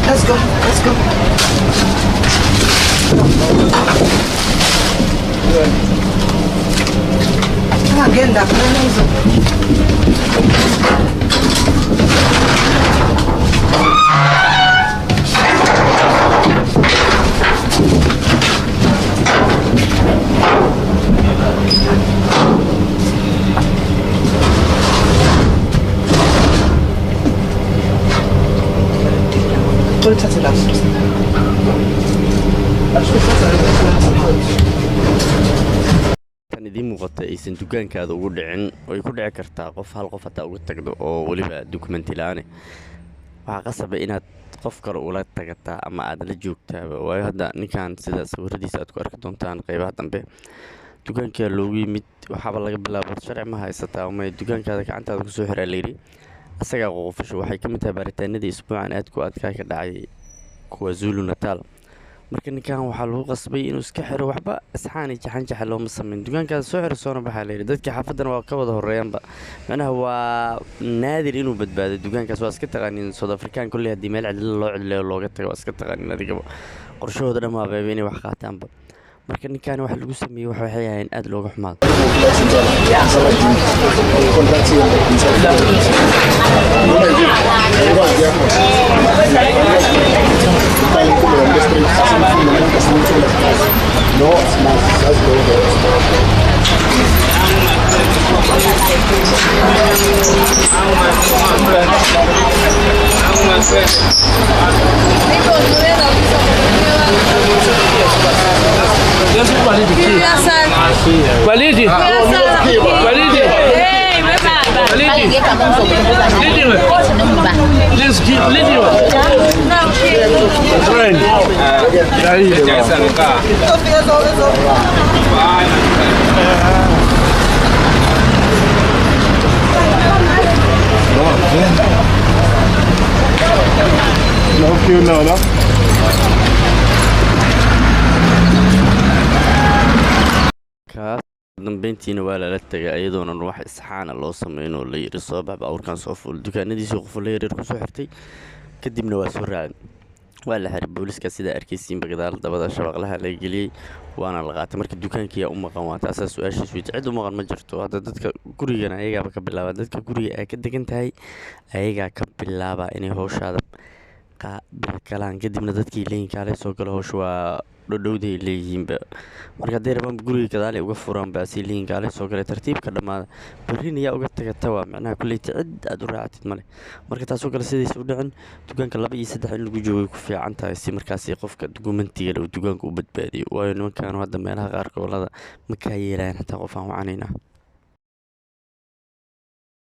Let's go, let's go. Agenda, tan idiin muuqata aysan dukaankaada ugu dhicin way ku dhici kartaa qof hal qof hataa uga tagdo oo weliba dukumenti la-aane waxaa qasaba inaad qof kale ula tagataa ama aad la joogtaaba waayo hadda ninkan sida sawiradiisa aad ku arki doontaan qeybaha dambe dukaankaa loogu yimid waxaaba laga bilaabo sharci ma haysataa ama dukaankaada gacantaada kusoo xiraa layidhi asagaa qoqofasho waxay ka mid tahay baaritaanadii isbuucan aad ku adkaa ka dhacay kuwa Zulu Natal marka ninkan waxaa lagu qasbay inuu iska xiro waxba isxaan iyo jaxan looma sameyn dukaankaada soo xiro soona baxaa layidhi dadkii xaafaddana waa ka wada horeeyaanba macnaha waa naadir inuu badbaado dukaankaas waa iska taqaanin South African kolley haddii meel cidlo loo cidleeyo looga tago waa iska taqaanin adigaba qorshahooda dhan waa qeyb inay wax qaataanba marka ninkan waxa lagu sameeyey waxay ahayn aad looga xumaado Walidi. dambeyntiina waa lala tagay ayadoona wax isxaana loo sameyn oo la yiri soo baxba awrkan soo ful dukaanadiisa qof la yareer ku soo xirtay kadibna waa soo raacay waa la xiray booliska sida arkaysiin bagadaal dabada shabaqlaha la geliyay waana la qaatay markii dukaankii u maqan waa taas su'aashiisu cid u maqan ma jirto hadda dadka gurigana ayaga ka bilaaba dadka guriga ay ka degan tahay ayaga ka bilaaba inay hawshaada kalaan kadibna dadkii leeyin kale soo galo hawsha waa dhowday leeyihiinba marka hadday rabaan guriga gadaal ay uga furaan baasi leeyin kale soo galay tartiibka dhamaada berrin ayaa uga tagata waa macnaha kulli cid aad u raacatid male marka taasoo kale sidays u dhicin dukaanka 2 iyo 3 in lagu joogo ku fiican tahay si markaasi qofka dukumentiga uu dukaanka u badbaadiyo waayo nimankan hadda meelaha qaar gobolada ma ka yeelaan hataa qof aan wacanayna